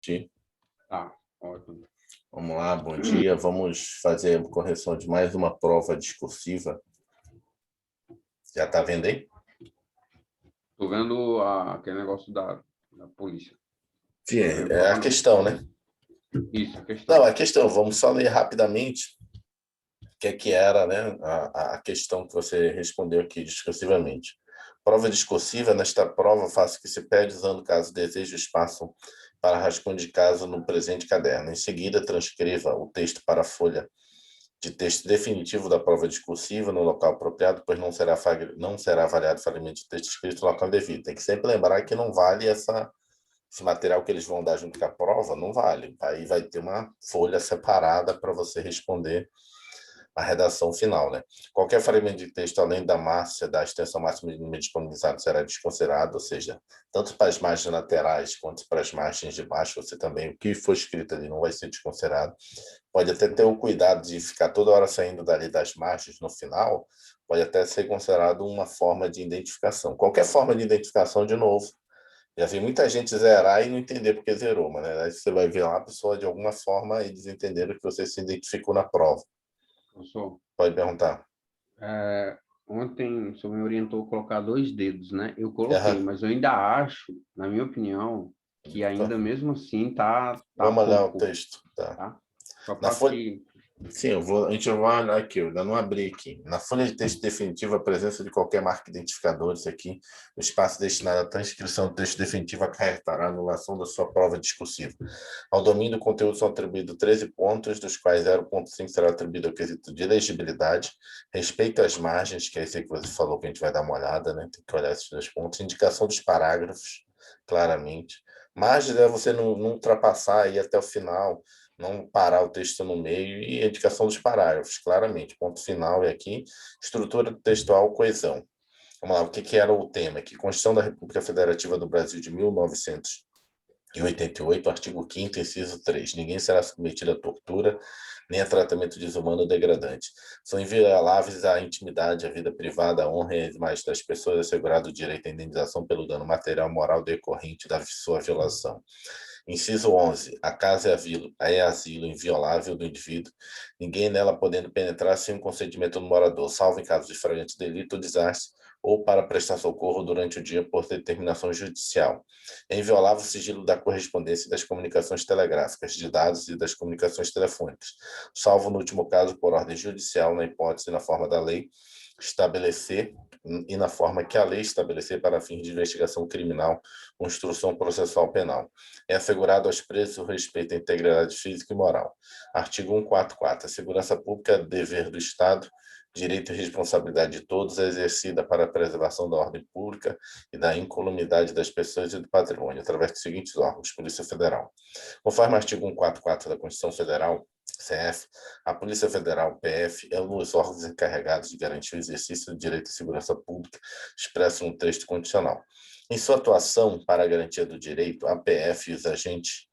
repetir. Tá, ótimo. Vamos lá, bom dia. Vamos fazer a correção de mais uma prova discursiva. Já está vendo aí? Estou vendo aquele negócio da polícia. Sim, é a questão, né? Isso, a questão. Não, a questão, vamos só ler rapidamente o que era, né, a questão que você respondeu aqui discursivamente. Prova discursiva, nesta prova, faça o que se pede usando, caso deseje, o espaço para rascunho de caso no presente caderno. Em seguida, transcreva o texto para a folha de texto definitivo da prova discursiva no local apropriado, pois não será avaliado falhamento de texto escrito no local devido. Tem que sempre lembrar que não vale esse material que eles vão dar junto com a prova, não vale. Aí vai ter uma folha separada para você responder a redação final, né? Qualquer fragmento de texto além da extensão máxima disponibilizada será desconsiderado, ou seja, tanto para as margens laterais quanto para as margens de baixo, você também, o que for escrito ali não vai ser desconsiderado. Pode até ter o cuidado de ficar toda hora saindo dali das margens no final, pode até ser considerado uma forma de identificação. Qualquer forma de identificação, de novo, já vi muita gente zerar e não entender porque zerou, mas né? Aí você vai ver lá a pessoa, de alguma forma, eles entenderam que você se identificou na prova. Professor, Pode perguntar. ontem o senhor me orientou a colocar 2 dedos, né? Eu coloquei, mas eu ainda acho, na minha opinião, que ainda mesmo assim tá Vamos olhar o pouco, texto. tá? Só Na para folha... que... Sim, a gente vai olhar aqui, eu ainda não abri aqui. Na folha de texto definitivo, a presença de qualquer marca identificador, isso aqui, o espaço destinado à transcrição do texto definitivo acarretará a anulação da sua prova discursiva. Ao domínio do conteúdo são atribuídos 13 pontos, dos quais 0,5 será atribuído ao quesito de legibilidade, respeito às margens, que é esse que você falou que a gente vai dar uma olhada, né? Tem que olhar esses 2 pontos. Indicação dos parágrafos, claramente. Margens é você não ultrapassar aí até o final, não parar o texto no meio, e a indicação dos parágrafos, claramente. Ponto final é aqui. Estrutura textual, coesão. Vamos lá, o que era o tema aqui? Constituição da República Federativa do Brasil de 1988, artigo 5º, inciso 3. Ninguém será submetido à tortura, nem a tratamento desumano ou degradante. São invioláveis a intimidade, a vida privada, a honra e a imagem das pessoas, assegurado o direito à indenização pelo dano material moral decorrente da sua violação. Inciso 11. A casa é asilo inviolável do indivíduo, ninguém nela podendo penetrar sem o consentimento do morador, salvo em caso de flagrante delito ou desastre, ou para prestar socorro durante o dia por determinação judicial. É inviolável o sigilo da correspondência e das comunicações telegráficas, de dados e das comunicações telefônicas, salvo no último caso por ordem judicial, na hipótese e na forma da lei estabelecer e na forma que a lei estabelecer para fins de investigação criminal ou instrução processual penal. É assegurado aos presos o respeito à integridade física e moral. Artigo 144. A segurança pública é dever do Estado, direito e responsabilidade de todos, é exercida para a preservação da ordem pública e da incolumidade das pessoas e do patrimônio, através dos seguintes órgãos: Polícia Federal. Conforme o artigo 144 da Constituição Federal, CF, a Polícia Federal, PF, é um dos órgãos encarregados de garantir o exercício do direito à segurança pública, expresso no texto constitucional. Em sua atuação para a garantia do direito, a PF e os agentes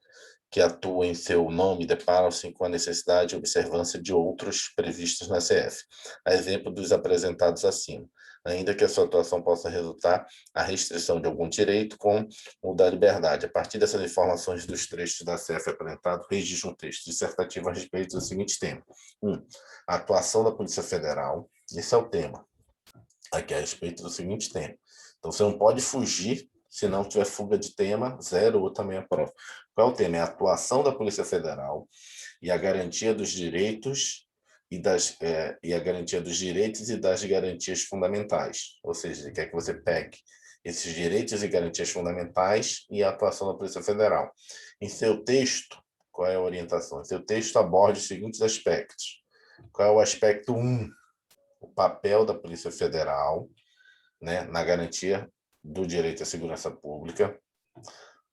que atuam em seu nome deparam-se com a necessidade e observância de outros previstos na CF, a exemplo dos apresentados acima, ainda que a sua atuação possa resultar a restrição de algum direito com o da liberdade. A partir dessas informações dos trechos da CF apresentados, redige um texto dissertativo a respeito do seguinte tema. 1. A atuação da Polícia Federal. Esse é o tema. Aqui a respeito do seguinte tema. Então, você não pode fugir, se não tiver fuga de tema, 0 ou também a prova. Qual é o tema? É a atuação da Polícia Federal e a garantia dos direitos e a garantia dos direitos e das garantias fundamentais. Ou seja, ele quer que você pegue esses direitos e garantias fundamentais e a atuação da Polícia Federal. Em seu texto, qual é a orientação? Em seu texto aborde os seguintes aspectos. Qual é o aspecto 1? O papel da Polícia Federal, né, na garantia do direito à segurança pública.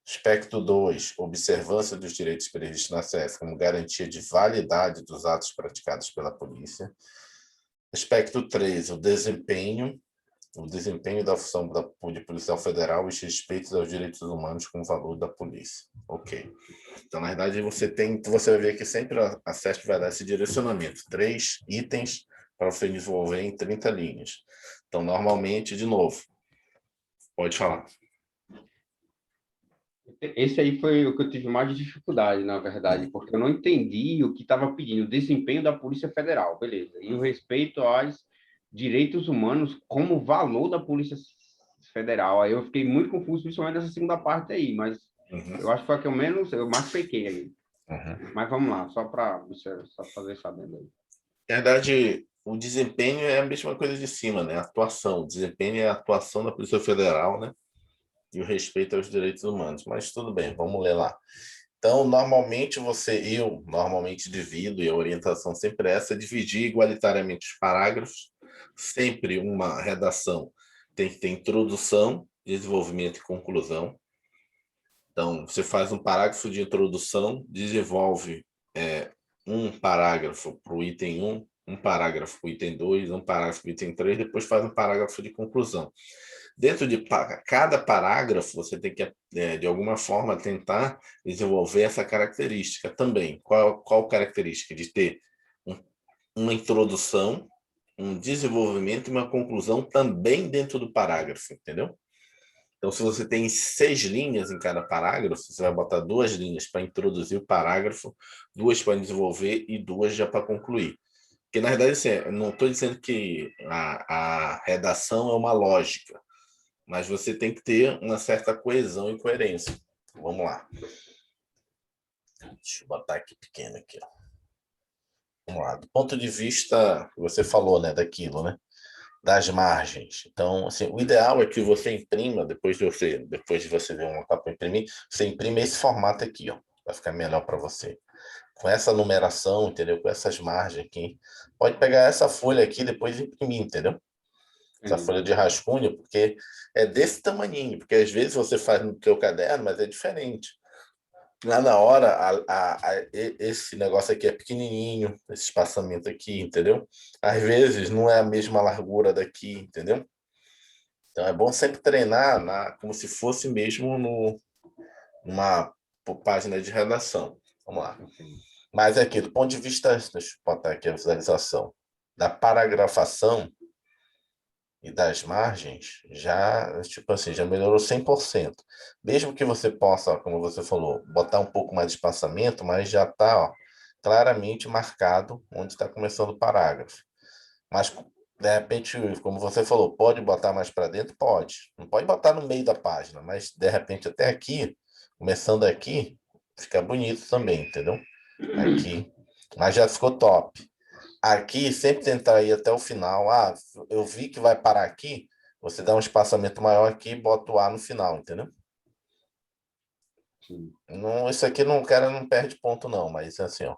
Aspecto 2, observância dos direitos previstos na CF como garantia de validade dos atos praticados pela polícia. Aspecto 3, o desempenho da função de policial federal e os respeitos aos direitos humanos com o valor da polícia. Ok. Então, na verdade, você vai ver que sempre a CESP vai dar esse direcionamento. 3 itens para você desenvolver em 30 linhas. Então, normalmente, de novo, pode falar. Esse aí foi o que eu tive mais dificuldade, na verdade, Hum, porque eu não entendi o que estava pedindo, o desempenho da Polícia Federal, beleza. E o respeito aos direitos humanos como valor da Polícia Federal. Aí eu fiquei muito confuso, principalmente nessa segunda parte aí, mas uhum, eu acho que foi a que eu mais pequei aí. uhum. Mas vamos lá, só para você só fazer sabendo aí. Na verdade, o desempenho é a mesma coisa de cima, né? A atuação. O desempenho é a atuação da Polícia Federal, né? E o respeito aos direitos humanos. Mas tudo bem, vamos ler lá. Então, normalmente eu normalmente divido, e a orientação sempre é essa, dividir igualitariamente os parágrafos, sempre uma redação tem que ter introdução, desenvolvimento e conclusão. Então, você faz um parágrafo de introdução, desenvolve um parágrafo para o item um parágrafo para o item 2, um parágrafo para o item 3, depois faz um parágrafo de conclusão. Dentro de cada parágrafo, você tem que, de alguma forma, tentar desenvolver essa característica também. Qual característica? De ter um, uma introdução, um desenvolvimento e uma conclusão também dentro do parágrafo, entendeu? Então, se você tem 6 linhas em cada parágrafo, você vai botar 2 linhas para introduzir o parágrafo, 2 para desenvolver e 2 já para concluir. Porque, na verdade, assim, eu não estou dizendo que a redação é uma lógica, mas você tem que ter uma certa coesão e coerência. Vamos lá. Deixa eu botar aqui pequeno aqui, ó. Vamos lá. Do ponto de vista que você falou, né, daquilo, né, das margens. Então, assim, o ideal é que você imprima depois de você ver uma para imprimir, você imprime esse formato aqui, ó. Vai ficar melhor para você. Com essa numeração, entendeu? Com essas margens aqui. Pode pegar essa folha aqui e depois imprimir, entendeu? Essa folha de Entendi. rascunho, porque é desse tamaninho, porque às vezes você faz no teu caderno, mas é diferente. Lá na hora, esse negócio aqui é pequenininho, esse espaçamento aqui, entendeu? Às vezes não é a mesma largura daqui, entendeu? Então é bom sempre treinar como se fosse mesmo numa página de redação. Vamos lá. Ok. Mas aqui, do ponto de vista, deixa eu botar aqui a visualização, da paragrafação, e das margens, já, tipo assim, já melhorou 100%. Mesmo que você possa, como você falou, botar um pouco mais de espaçamento, mas já está claramente marcado onde está começando o parágrafo. Mas, de repente, como você falou, pode botar mais para dentro? Pode. Não pode botar no meio da página, mas, de repente, até aqui, começando aqui, fica bonito também, entendeu? Aqui. Mas já ficou top. Aqui, sempre tentar ir até o final. Ah, eu vi que vai parar aqui. Você dá um espaçamento maior aqui e bota o A no final, entendeu? Sim. Não, isso aqui não, o cara não perde ponto, não, mas assim, ó.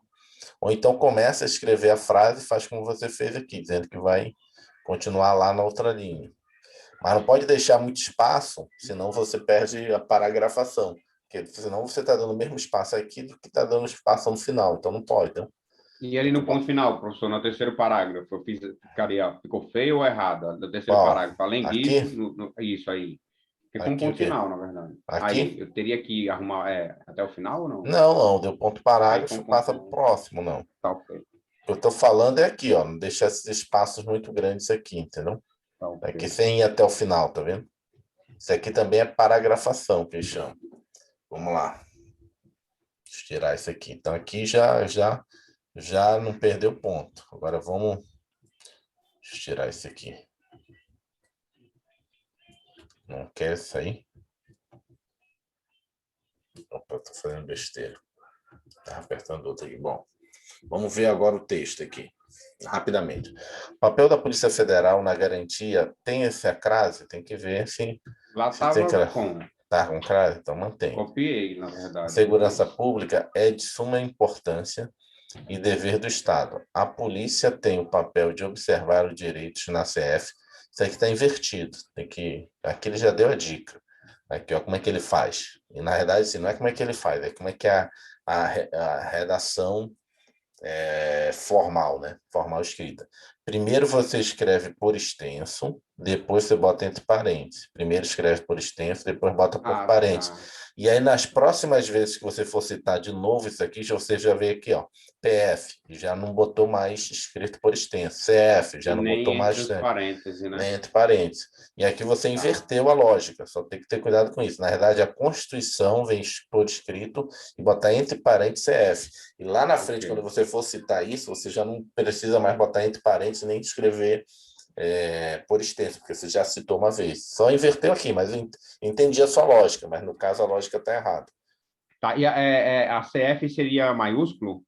Ou então começa a escrever a frase e faz como você fez aqui, dizendo que vai continuar lá na outra linha. Mas não pode deixar muito espaço, senão você perde a paragrafação. Porque senão você está dando o mesmo espaço aqui do que está dando espaço no final. Então não pode, né? E ali Tem que no ponto botar. final, professor, no terceiro parágrafo, ficaria, ficou feio ou errado? No terceiro Ó, parágrafo, além disso, aqui, isso aí. Ficou um aqui o ponto quê? final, na verdade. Aí Aqui? eu teria que arrumar até o final ou não? Não, não, deu ponto Aí foi um parágrafo, ponto passa para o final. próximo, não. O Tá ok, que eu estou falando é aqui, ó, não deixar esses espaços muito grandes aqui, entendeu? tá ok. Aqui sem ir até o final, tá vendo? Isso aqui também é paragrafação, que eles chamam. Vamos lá, deixa eu tirar isso aqui. Então aqui já não perdeu ponto. Agora deixa eu tirar isso aqui. Não quer isso aí? Opa, tô fazendo besteira. Tá apertando outro aqui. Bom, vamos ver agora o texto aqui, rapidamente. O papel da Polícia Federal na garantia tem essa crase? Tem que ver Lá se tem que estava com. tá com crase, então mantém. Copiei, na A verdade, segurança mas. pública é de suma importância e dever do Estado. A polícia tem o papel de observar os direitos na CF. Isso aqui está invertido. Aqui ele já deu a dica. Aqui, ó, como é que ele faz. E, na verdade, assim, não é como é que ele faz, é como é que é a redação formal, né? Formal escrita. Primeiro você escreve por extenso, depois você bota entre parênteses. Primeiro escreve por extenso, depois bota por Ah, parênteses. tá. E aí, nas próximas vezes que você for citar de novo isso aqui, você já vê aqui, ó, PF, já não botou mais escrito por extenso. CF, E já não botou nem entre mais os parênteses, né? né, entre parênteses. E aqui você Tá. inverteu a lógica, só tem que ter cuidado com isso. Na verdade, a Constituição vem por escrito e botar entre parênteses CF. E lá na Ok. frente, quando você for citar isso, você já não precisa mais botar entre parênteses nem escrever por extenso, porque você já citou uma vez. Só inverteu aqui, mas eu entendi a sua lógica, mas no caso a lógica está errada. Tá. E a CF seria maiúsculo?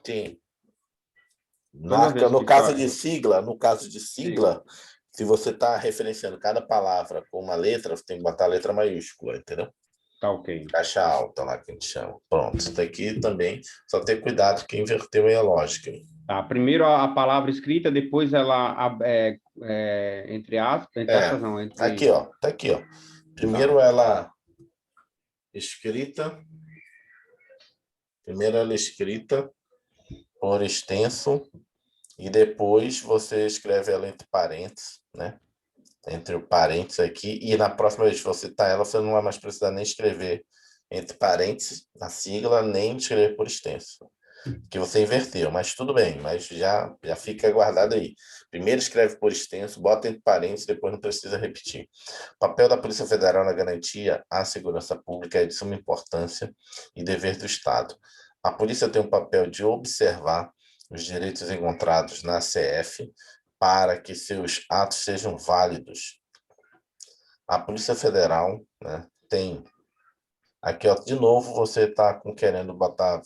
Sim. Toda vez No que caso for. de sigla, Siga. se você está referenciando cada palavra com uma letra, você tem que botar a letra maiúscula, entendeu? Tá ok. Caixa alta lá que a gente chama. Pronto, isso daqui também, só ter cuidado que inverteu aí a lógica. Tá. Primeiro a palavra escrita, depois ela, entre aspas, não, Aqui, entre. ó, tá aqui, ó. Tá. Escrita, primeiro ela é escrita por extenso e depois você escreve ela entre parênteses, né? Entre o parênteses aqui, e na próxima vez que você citar ela, você não vai mais precisar nem escrever entre parênteses a sigla, nem escrever por extenso. Que você inverteu, mas tudo bem, mas já fica guardado aí. Primeiro escreve por extenso, bota entre parênteses, depois não precisa repetir. O papel da Polícia Federal na garantia à segurança pública é de suma importância e dever do Estado. A polícia tem um papel de observar os direitos encontrados na CF para que seus atos sejam válidos. A Polícia Federal, né, tem... Aqui, ó, de novo, você está querendo botar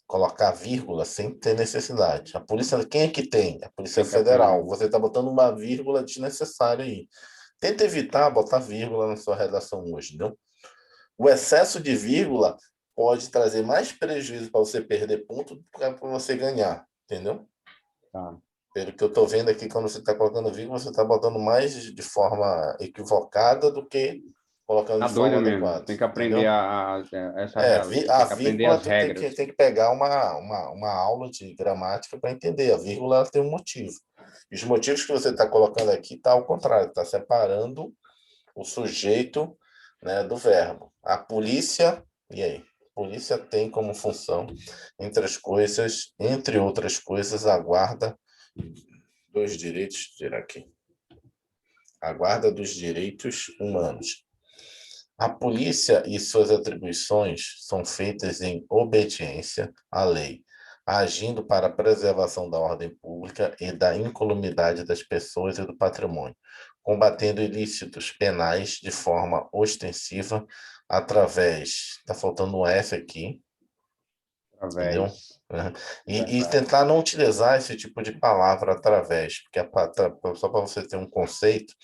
colocar vírgula sem ter necessidade. A polícia, quem é que tem? A Polícia Tem que aprender. Federal. Você está botando uma vírgula desnecessária aí. Tenta evitar botar vírgula na sua redação hoje, entendeu? O excesso de vírgula pode trazer mais prejuízo para você perder ponto do que para você ganhar, entendeu? Tá. Pelo que eu estou vendo aqui, quando você está colocando vírgula, você está botando mais de forma equivocada do que colocando Tá de forma doido mesmo. adequada, Tem que aprender entendeu? essa real. A Tem que aprender vírgula as tu regras. tem que pegar uma aula de gramática para entender. A vírgula ela tem um motivo. E os motivos que você está colocando aqui está ao contrário, está separando o sujeito, né, do verbo. A polícia, e aí? A polícia tem como função, entre outras coisas, a guarda dos direitos, tirar aqui, a guarda dos direitos humanos. A polícia e suas atribuições são feitas em obediência à lei, agindo para a preservação da ordem pública e da incolumidade das pessoas e do patrimônio, combatendo ilícitos penais de forma ostensiva através... Está faltando um F aqui, entendeu? Através. Uhum. E Verdade. tentar não utilizar esse tipo de palavra através, porque só para você ter um conceito,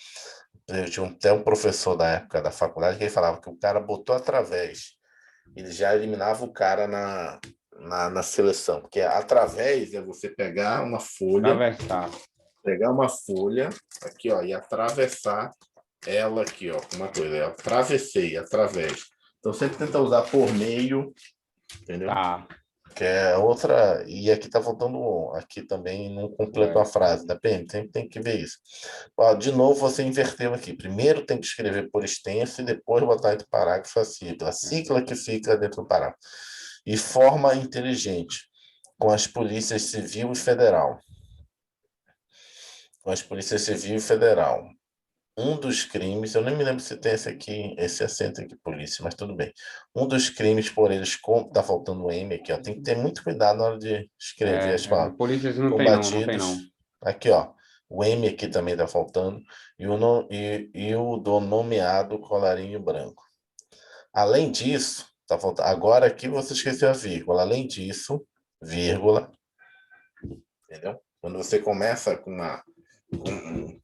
eu tinha até um professor da época da faculdade que ele falava que o cara botou através, ele já eliminava o cara na seleção, porque através é você Atravessar. pegar uma folha aqui, ó, e atravessar ela aqui, ó, uma coisa, eu atravessei, através. Então sempre tenta usar por meio, entendeu? Tá. Que é outra, e aqui tá faltando um, aqui também não completou a É. frase, depende, tem que ver isso. Ó, de novo, você inverteu aqui. Primeiro tem que escrever por extenso e depois botar entre parágrafo a sigla que fica dentro do parágrafo. E forma inteligente, com as polícias civil e federal. Com as polícias civil e federal. Um dos crimes, eu nem me lembro se tem esse aqui, esse acento aqui, polícia, mas tudo bem. Um dos crimes por eles, tá faltando o M aqui, ó, tem que ter muito cuidado na hora de escrever as palavras. Polícias não tem não, não tem Combatidos, não. aqui, ó, o M aqui também tá faltando, e o, no, e o do nomeado colarinho branco. Além disso, tá faltando, agora aqui você esqueceu a vírgula, além disso, vírgula, entendeu? Quando você começa com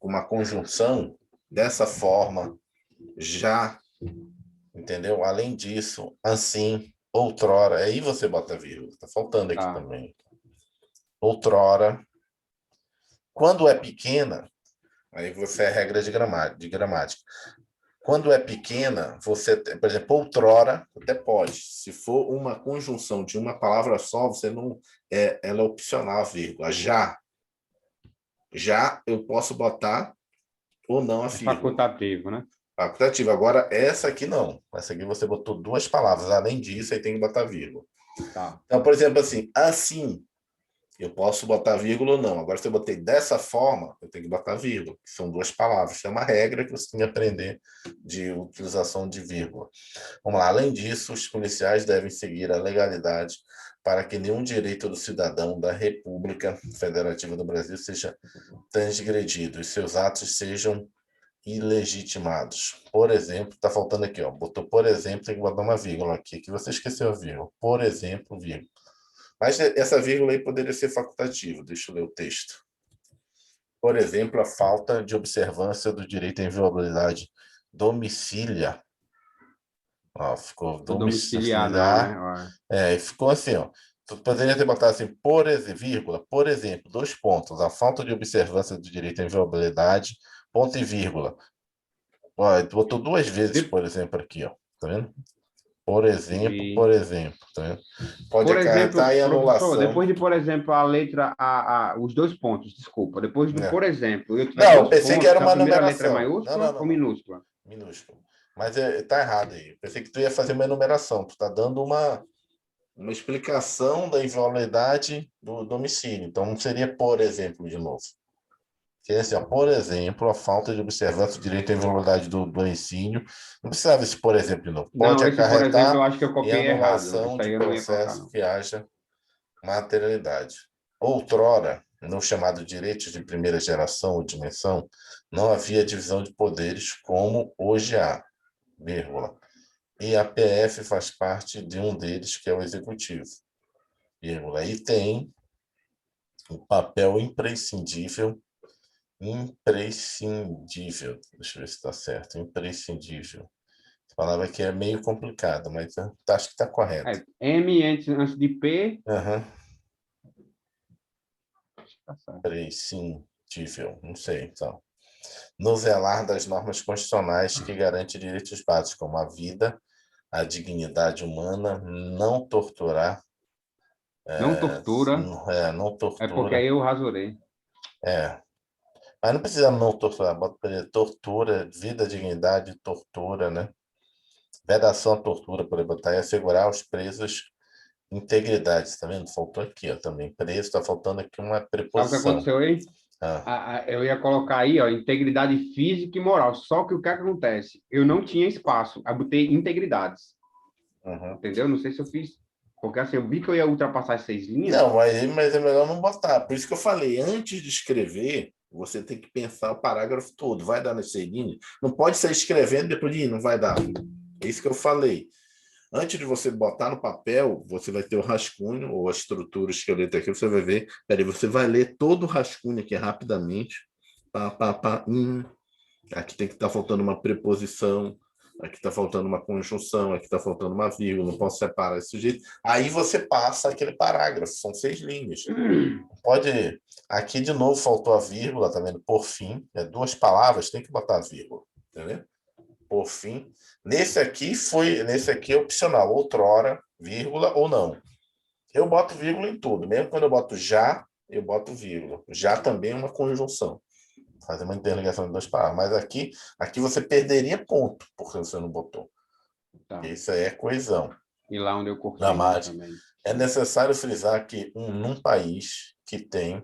uma conjunção dessa forma, já, entendeu? Além disso, assim, outrora, aí você bota vírgula, tá faltando aqui Tá. também. Outrora, quando é pequena, aí você é regra de gramática. Quando é pequena, você, por exemplo, outrora, até pode. Se for uma conjunção de uma palavra só, você não, ela é opcional, a vírgula. Já, Já eu posso botar ou não a É vírgula. facultativo, né? Facultativo. Agora, essa aqui não. Essa aqui você botou duas palavras. Além disso, aí tem que botar vírgula. Tá. Então, por exemplo, assim, eu posso botar vírgula ou não. Agora, se eu botei dessa forma, eu tenho que botar vírgula, que são duas palavras. É uma regra que você tem que aprender de utilização de vírgula. Vamos lá. Além disso, os policiais devem seguir a legalidade para que nenhum direito do cidadão da República Federativa do Brasil seja transgredido e seus atos sejam ilegitimados. Por exemplo, está faltando aqui, ó. Botou por exemplo, tem que botar uma vírgula aqui, que você esqueceu a vírgula. Por exemplo, vírgula. Mas essa vírgula aí poderia ser facultativa. Deixa eu ler o texto. Por exemplo, a falta de observância do direito à inviolabilidade domicília. Ó, ficou O domiciliar não, domiciliar. né? Ficou assim, ó. Tu poderia ter botado assim, vírgula, por exemplo, dois pontos. A falta de observância do direito à inviolabilidade, ponto e vírgula. Ó, tu botou duas vezes, De- por exemplo, aqui, ó. Tá vendo? Vi. Por exemplo, tá vendo? Pode Por acarretar exemplo, em professor, anulação. depois de, por exemplo, a letra os dois pontos, desculpa, depois do Né? por exemplo, eu tiver Não, eu dois pensei que pontos, era a uma primeira letra é numeração. Não, não, maiúscula não, ou não. minúscula? Minúsculo. Mas tá errado aí. Pensei que tu ia fazer uma enumeração. Tu tá dando uma explicação da inviolabilidade do domicílio. Então, não seria por exemplo de novo. Seria assim, ó, por exemplo, a falta de observância do direito à inviolabilidade do ensino. Não precisava esse por exemplo de novo. Pode Não, esse, por exemplo, eu acarretar acho que eu em copiei errado. anulação Isso de aí eu não ia colocar, processo não. que haja materialidade. Outrora, no chamado direitos de primeira geração ou dimensão, não havia divisão de poderes como hoje há, vírgula. E a PF faz parte de um deles, que é o executivo, vírgula. E tem um papel imprescindível, deixa eu ver se está certo, imprescindível. A palavra aqui é meio complicada, mas acho que está correto. M antes de P, Uhum. tá certo. Imprescindível, não sei, então. No zelar das normas constitucionais que garantem direitos básicos, como a vida, a dignidade humana, não torturar, Não tortura, não é porque aí tortura, eu rasurei. é, mas não precisa não torturar, bota tortura, vida, dignidade, tortura, né? Vedação à tortura, por botar e assegurar aos presos integridade, tá vendo? Faltou aqui, ó, também preso, tá faltando aqui uma Sabe o que preposição. aconteceu aí? Ah, Eu ia colocar aí, ó, integridade física e moral. Só que o que acontece? Eu não tinha espaço. Aí botei integridades. uhum. Entendeu? Não sei se eu fiz. Porque assim, eu vi que eu ia ultrapassar as 6 linhas. Não, mas é melhor não botar. Por isso que eu falei, antes de escrever, você tem que pensar o parágrafo todo. Vai dar nas linhas? Não pode sair escrevendo depois de ir, não vai dar. É isso que eu falei. Antes de você botar no papel, você vai ter o rascunho ou a estrutura esqueleto aqui, você vai ver. Peraí, você vai ler todo o rascunho aqui rapidamente. Pá, pá, pá, aqui tem que estar faltando uma preposição, aqui está faltando uma conjunção, aqui está faltando uma vírgula, não posso separar desse jeito. Aí você passa aquele parágrafo, são 6 linhas. Pode. Aqui de novo faltou a vírgula, tá vendo? Por fim, duas palavras, tem que botar a vírgula, entendeu? Por fim. Nesse aqui é opcional, outrora, vírgula ou não. Eu boto vírgula em tudo, mesmo quando eu boto já, eu boto vírgula. Já também é uma conjunção. Fazer uma interligação de duas palavras. Mas aqui você perderia ponto, porque você não botou. Tá. Isso aí é coesão. E lá onde eu cortei, né, Gramática. também. É necessário frisar que num país que tem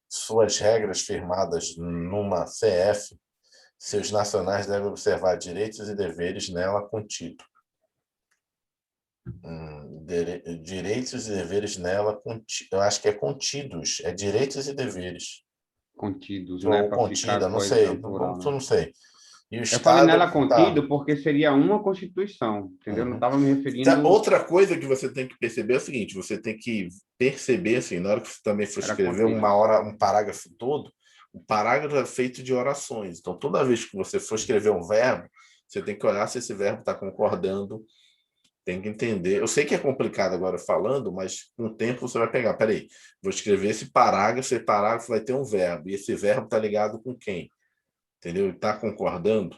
suas regras firmadas numa CF, seus nacionais devem observar direitos e deveres nela contidos. Direitos e deveres nela contidos. Eu acho que é contidos, é direitos e deveres. Contidos, né? Ou Para ficar contida, não coisa sei, plural, né? não sei. E o Eu falei Estado nela tá. contido porque seria uma Constituição, entendeu? Não Uhum. estava me Então, referindo. outra coisa que você tem que perceber é o seguinte: você tem que perceber, assim, na hora que você também for Era escrever uma contidos. hora, um parágrafo todo, o parágrafo é feito de orações. Então, toda vez que você for escrever um verbo, você tem que olhar se esse verbo está concordando, tem que entender. Eu sei que é complicado agora falando, mas com o tempo você vai pegar. Peraí, vou escrever esse parágrafo vai ter um verbo, e esse verbo está ligado com quem? Entendeu? Está concordando?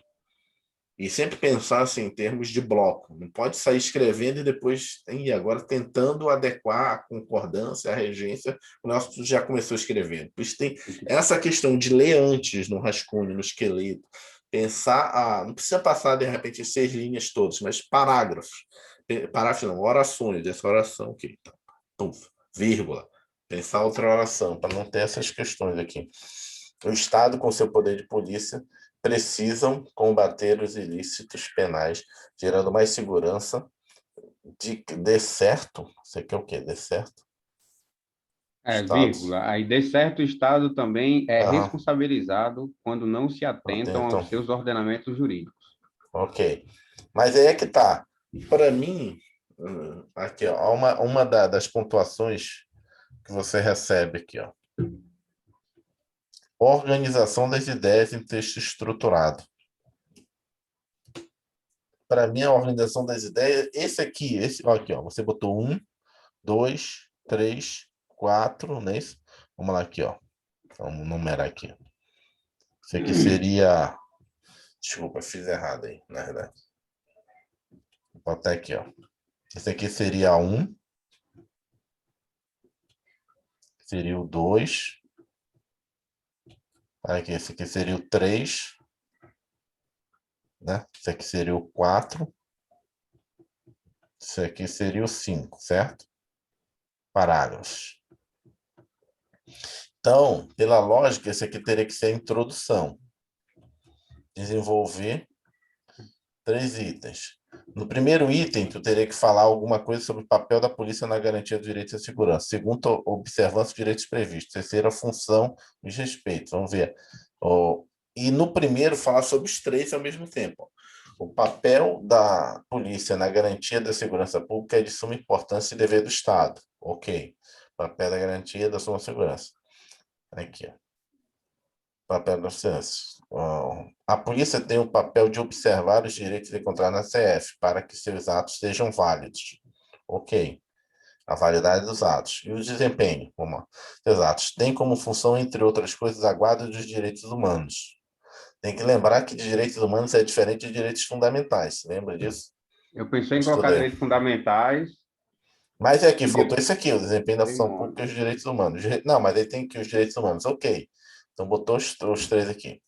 E sempre pensar assim, em termos de bloco. Não pode sair escrevendo e depois, e agora tentando adequar a concordância, a regência, o nosso já começou escrevendo. Por isso tem essa questão de ler antes no rascunho, no esqueleto, pensar, não precisa passar de repente 6 linhas todas, mas parágrafos. Parágrafos não, orações, essa oração aqui, tá, puf, vírgula. Pensar outra oração, para não ter essas questões aqui. O Estado, com seu poder de polícia, precisam combater os ilícitos penais, gerando mais segurança de que dê certo. Você quer o quê? Dê certo? Estados. Vírgula. Aí, de certo, o Estado também é Aham. responsabilizado quando não se atentam Então, aos seus ordenamentos jurídicos. ok. Mas aí é que tá. Para mim, aqui, ó, uma das pontuações que você recebe aqui, ó. Organização das ideias em texto estruturado. Para mim, a organização das ideias, esse aqui, ó, aqui, ó, você botou 2, 3, 4, não é isso? Vamos lá aqui, ó. Vamos numerar aqui. Isso aqui seria. Desculpa, fiz errado aí, na verdade. Vou botar aqui, ó. Esse aqui seria 1, seria o 2. Aqui, esse aqui seria o 3, né? Esse aqui seria o 4. Esse aqui seria o 5, certo? Parágrafos. Então, pela lógica, esse aqui teria que ser a introdução. Desenvolver 3 itens. No primeiro item, tu teria que falar alguma coisa sobre o papel da polícia na garantia dos direitos e segurança. Segundo, observância dos direitos previstos. Terceira, função e respeito. Vamos ver. E no primeiro, falar sobre os 3 ao mesmo tempo. O papel da polícia na garantia da segurança pública é de suma importância e dever do Estado. Ok. Papel da garantia da sua segurança. Aqui, ó. Papel da segurança. A polícia tem o papel de observar os direitos encontrados na CF para que seus atos sejam válidos. Ok. A validade dos atos. E o desempenho. Vamos lá. Seus atos têm como função, entre outras coisas, a guarda dos direitos humanos. Tem que lembrar que de direitos humanos é diferente de direitos fundamentais. Lembra disso? Eu pensei em colocar Estudei. direitos fundamentais Mas é aqui, e faltou depois isso aqui, o desempenho da função modo. pública e os direitos humanos. Não, mas aí tem que os direitos humanos. Ok. Então botou os 3 aqui.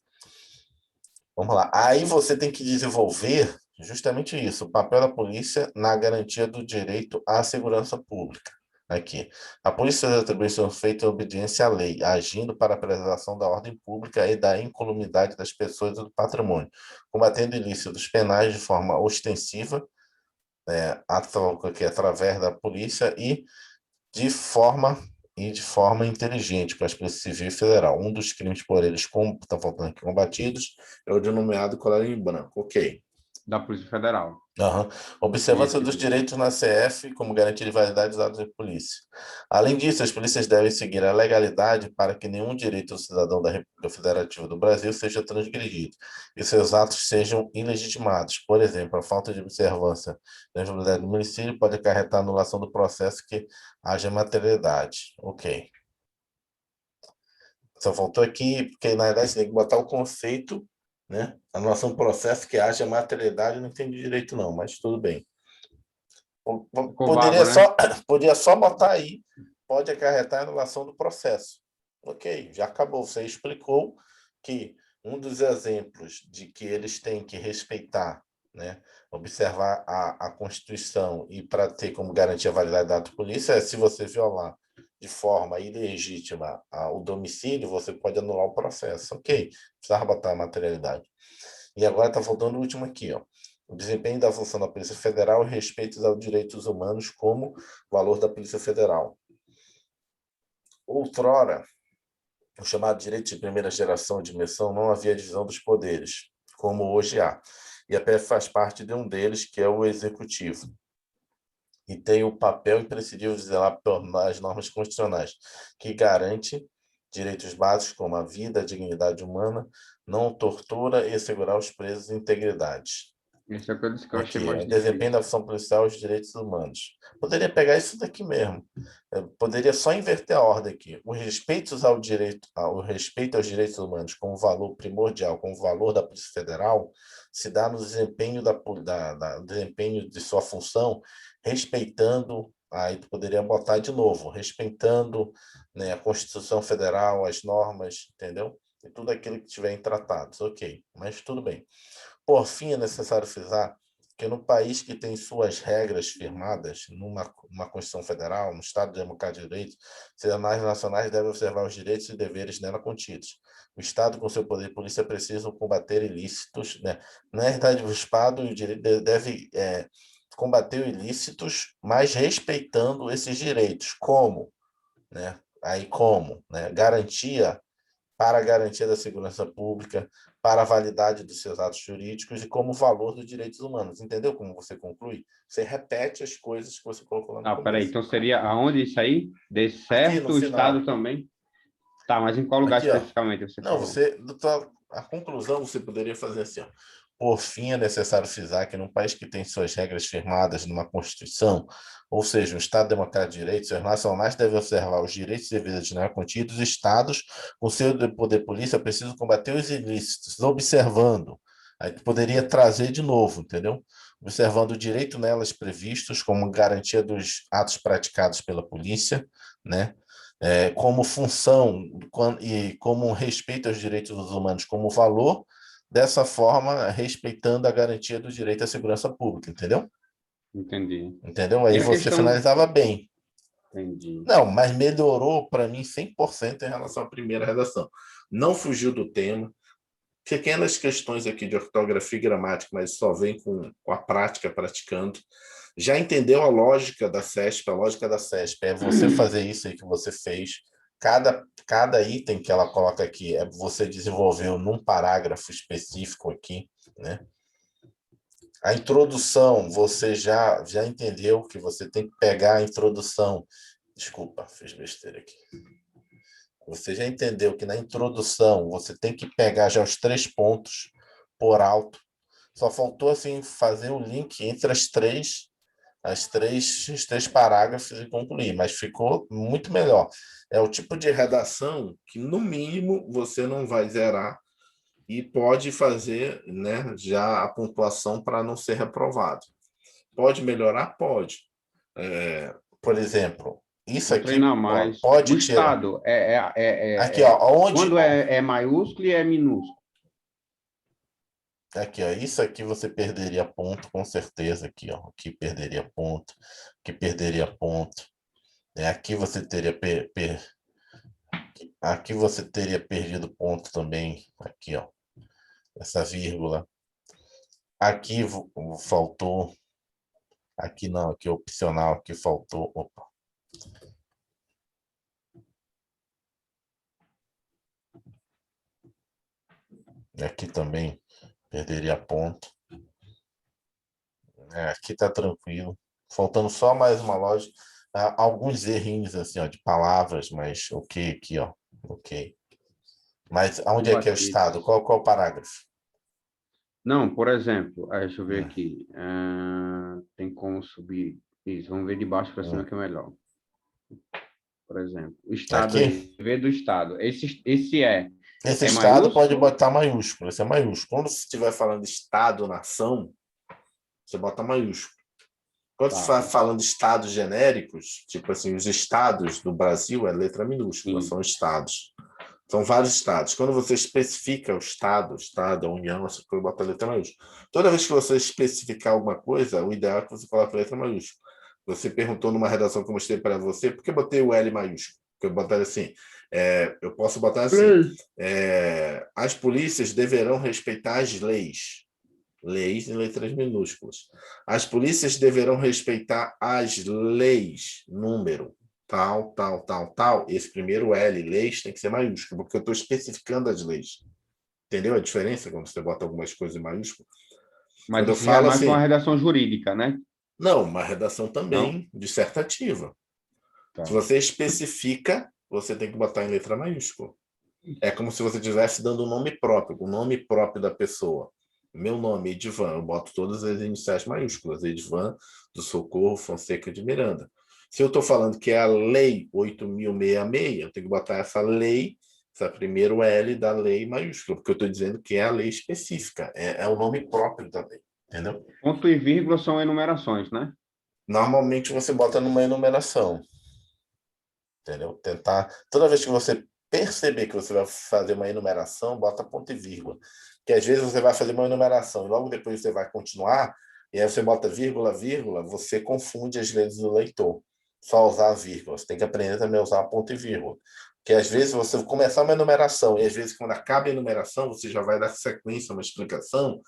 Vamos lá. Aí você tem que desenvolver justamente isso, o papel da polícia na garantia do direito à segurança pública. Aqui. A polícia tem atribuição feita em obediência à lei, agindo para a preservação da ordem pública e da incolumidade das pessoas e do patrimônio, combatendo ilícitos penais de forma ostensiva, através da polícia de forma inteligente, com as polícias civil e federal. Um dos crimes por eles está faltando aqui combatidos é o denominado colarinho branco. Ok. Da Polícia Federal. Uhum. E Observância esse dos direitos na CF como garantia de validade dos atos da polícia. Além disso, as polícias devem seguir a legalidade para que nenhum direito do cidadão da República Federativa do Brasil seja transgredido e seus atos sejam ilegitimados. Por exemplo, a falta de observância da inviolabilidade do município pode acarretar a anulação do processo que haja materialidade. Ok. Só faltou aqui, porque na verdade você tem que botar o conceito, né? Anulação do processo que haja materialidade, eu não entendi direito não, mas tudo bem. ficou vago, Poderia né? só, podia só botar aí, pode acarretar a anulação do processo. Ok, já acabou. Você explicou que um dos exemplos de que eles têm que respeitar, né, observar a Constituição e para ter como garantia a validade da polícia é se você violar de forma ilegítima o domicílio, você pode anular o processo. Ok, precisava botar a materialidade. E agora está faltando o último aqui, ó. O desempenho da função da Polícia Federal e respeito aos direitos humanos como valor da Polícia Federal. Outrora, o chamado direito de primeira geração de imersão não havia divisão dos poderes, como hoje há. E a PF faz parte de um deles, que é o Executivo. E tem o papel imprescindível de zelar pelas normas constitucionais, que garante direitos básicos como a vida, a dignidade humana, não tortura e assegurar aos presos integridade. Esse é o que eu disse que eu achei Aqui, mais o desempenho difícil. da função policial e os direitos humanos. Poderia pegar isso daqui mesmo. Eu poderia só inverter a ordem aqui. O respeito aos direitos humanos como valor primordial, como valor da Polícia Federal, se dá no desempenho desempenho de sua função, respeitando, aí tu poderia botar de novo, respeitando, né, a Constituição Federal, as normas, entendeu? E tudo aquilo que tiver em tratados, ok, mas tudo bem. Por fim, é necessário frisar que no país que tem suas regras firmadas, numa Constituição Federal, no Estado Democrático de Direito, cidadãos nacionais devem observar os direitos e deveres nela contidos. O Estado, com seu poder de polícia, precisa combater ilícitos, né? Na realidade, o Estado e o direito deve combater ilícitos, mas respeitando esses direitos. Como? Né? Aí como? Né? Para a garantia da segurança pública, para a validade dos seus atos jurídicos e como valor dos direitos humanos. Entendeu como você conclui? Você repete as coisas que você colocou lá no Ah, peraí, começo. então seria aonde isso aí? De Aqui no certo, o Estado final, também? Tá, mas em qual lugar aqui, ó. especificamente você Não, falou? você, a conclusão você poderia fazer assim, ó. Por fim, é necessário frisar que num país que tem suas regras firmadas numa Constituição, ou seja, um Estado democrático de direito, seus nacionais devem observar os direitos e deveres nela contidos, os Estados, com seu poder polícia, precisam combater os ilícitos, observando. Aí tu poderia trazer de novo, entendeu? Observando o direito nelas previstos como garantia dos atos praticados pela polícia, né? Como função e como um respeito aos direitos dos humanos como valor, dessa forma, respeitando a garantia do direito à segurança pública, entendeu? Entendi. Entendeu? E Aí a você questão. finalizava bem. Entendi. Não, mas melhorou para mim 100% em relação à primeira redação. Não fugiu do tema. Pequenas questões aqui de ortografia e gramática, mas só vem com a prática, praticando. Já entendeu a lógica da CESP? A lógica da CESP é você fazer isso aí que você fez. Cada item que ela coloca aqui é você desenvolveu num parágrafo específico aqui, né? A introdução, você já entendeu que você tem que pegar a introdução. Desculpa, fiz besteira aqui. Você já entendeu que na introdução você tem que pegar já os 3 pontos por alto. Só faltou assim fazer o link entre os três parágrafos e concluir, mas ficou muito melhor. É o tipo de redação que, no mínimo, você não vai zerar e pode fazer, né, já a pontuação para não ser reprovado. Pode melhorar? Pode. Por exemplo, isso Vou aqui, treinar ó, mais. O pode tirar. Estado Aqui, ó, onde. quando é maiúsculo e é minúsculo. Aqui, ó, isso aqui você perderia ponto, com certeza. Aqui, ó, aqui perderia ponto, aqui perderia ponto. Aqui você teria aqui você teria perdido ponto também. Aqui, ó, essa vírgula. Aqui faltou. Aqui não, aqui opcional, aqui faltou. Opa. Aqui também perderia ponto. Aqui tá tranquilo. Faltando só mais uma loja. Alguns errinhos assim, ó, de palavras, mas ok aqui, ó. Ok. Mas aonde é que é o estado? Combativos. Qual é o parágrafo? Não, por exemplo, deixa eu ver Hum, aqui. Tem como subir. Isso, vamos ver de baixo para cima hum. que é melhor. Por exemplo, o Estado, Aqui, dever do Estado. Esse esse é estado pode maiúsculo? botar maiúsculo. Esse é maiúsculo. Quando você estiver falando estado-nação, você bota maiúsculo. Quando você Tá, está falando estados genéricos, tipo assim, os estados do Brasil é letra minúscula, sim. são estados. São vários estados. Quando você especifica o estado, a união, você bota a letra maiúscula. Toda vez que você especificar alguma coisa, o ideal é que você coloque a letra maiúscula. Você perguntou numa redação que eu mostrei para você, por que eu botei o L maiúsculo? Porque eu botaria assim, eu posso botar assim, Três. as polícias deverão respeitar as leis. Leis em letras minúsculas. As polícias deverão respeitar as leis, número, tal, tal, tal, tal. Esse primeiro L, leis, tem que ser maiúsculo, porque eu estou especificando as leis. Entendeu a diferença quando você bota algumas coisas em maiúsculo? Mas Quando eu isso já é falo mais para uma assim, redação jurídica, né? não, uma redação Não? também dissertativa. Se Tá. você especifica, você tem que botar em letra maiúscula. É como se você estivesse dando um nome próprio, o nome próprio da pessoa. Meu nome, Edivan, eu boto todas as iniciais maiúsculas, Edivan do Socorro Fonseca de Miranda. Se eu estou falando que é a Lei 8.066, eu tenho que botar essa lei, essa primeiro L da lei maiúscula, porque eu estou dizendo que é a lei específica, é o nome próprio da lei, entendeu? Ponto e vírgula são enumerações, né? Normalmente você bota numa enumeração, entendeu? Tentar, toda vez que você perceber que você vai fazer uma enumeração, bota ponto e vírgula. Que às vezes você vai fazer uma enumeração e logo depois você vai continuar, e aí você bota vírgula, vírgula, você confunde as letras do leitor. Só usar a vírgula. Você tem que aprender também a usar ponto e vírgula. Porque às vezes você começar uma enumeração, e às vezes quando acaba a enumeração, você já vai dar sequência, uma explicação,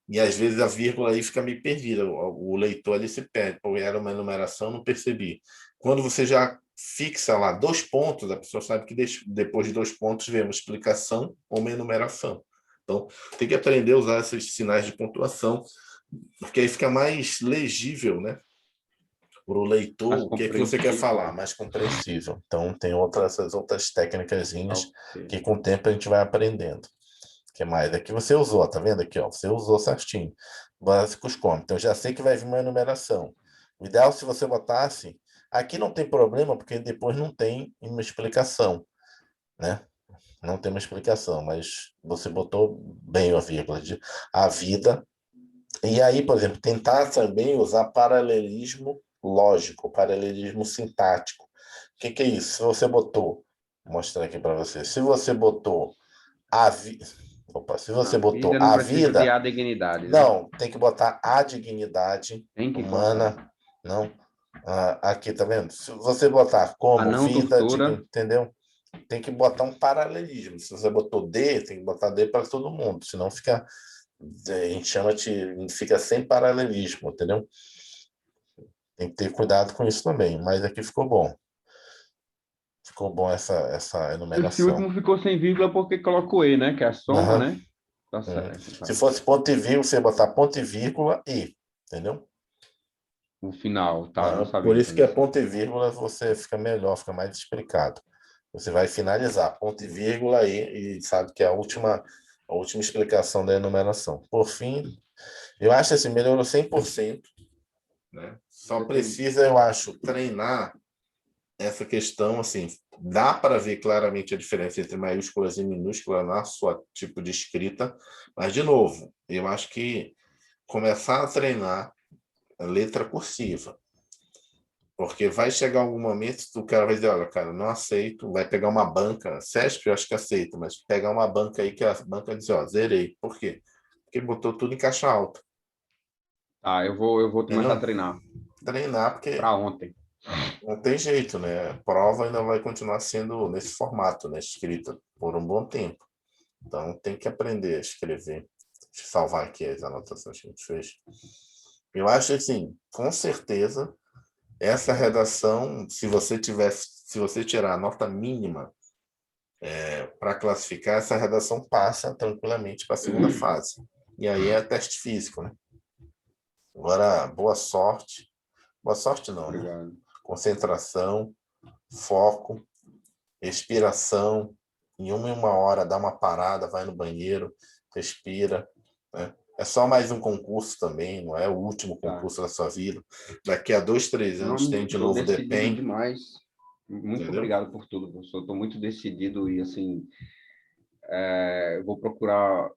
e às vezes a vírgula aí fica meio perdida. O leitor ali se perde. Pô, era uma enumeração, não percebi. Quando você já fixa lá 2 pontos, a pessoa sabe que depois de 2 pontos vem uma explicação ou uma enumeração. Então, tem que aprender a usar esses sinais de pontuação, porque aí fica mais legível, né? Para o leitor, Mais o que é que você quer compreensível. falar, mais compreensível. Então, tem essas outras técnicazinhas Ok. que com o tempo a gente vai aprendendo. O que mais? Aqui você usou, tá vendo aqui, ó? Você usou certinho. Básicos como. Então, já sei que vai vir uma enumeração. O ideal se você botasse. Aqui não tem problema, porque depois não tem uma explicação, né? Não tem uma explicação, mas você botou bem a vírgula de a vida. E aí, por exemplo, tentar também usar paralelismo lógico, paralelismo sintático. O que é isso? Se você botou, vou mostrar aqui para você. Se você botou a vida. Opa, se A você botou vida não a precisa de vida, a dignidade, né? não, tem que botar a dignidade Tem que botar. humana, não. Aqui, tá vendo? Se você botar A como não vida, tortura. entendeu? Tem que botar um paralelismo. Se você botou D, tem que botar D para todo mundo, senão fica, a gente chama de, fica sem paralelismo, entendeu? Tem que ter cuidado com isso também, mas aqui ficou bom. Ficou bom essa Esse enumeração. último ficou sem vírgula porque colocou E, né? Que é a soma, Aham, né? Tá uhum. certo. Se Tá. fosse ponto e vírgula, você ia botar ponto e vírgula e, entendeu? No final, tá? Eu não Por sabia isso que é disso. ponto e vírgula, você fica melhor, fica mais explicado. Você vai finalizar, ponto e vírgula aí, e sabe que é a última explicação da enumeração. Por fim, eu acho assim, melhorou 100%, né? Só Eu tenho... precisa, eu acho, treinar essa questão, assim, dá para ver claramente a diferença entre maiúsculas e minúsculas na sua tipo de escrita, mas, de novo, eu acho que começar a treinar a letra cursiva, porque vai chegar algum momento que o cara vai dizer, olha, cara, não aceito, vai pegar uma banca, CESP eu acho que aceita, mas pegar uma banca aí que a banca diz, ó, zerei. Por quê? Porque botou tudo em caixa alta. Tá, eu vou começar a Entendeu? treinar Treinar, porque para ontem. não tem jeito, né? A prova ainda vai continuar sendo nesse formato, né? Escrita por um bom tempo. Então tem que aprender a escrever. Deixa eu salvar aqui as anotações que a gente fez. Eu acho assim, com certeza, essa redação, se você tirar a nota mínima para classificar, essa redação passa tranquilamente para a segunda fase. E aí é teste físico, né? Agora, boa sorte. Boa sorte não, né? Obrigado. Concentração, foco, respiração. Em uma hora, dá uma parada, vai no banheiro, respira, né? É só mais um concurso também, não é o último Tá. concurso da sua vida. Daqui a 2, 3 anos Não, tem de estou novo o decidido DEPEN, demais. Muito entendeu? obrigado por tudo, professor. Estou muito decidido e, assim, eu vou procurar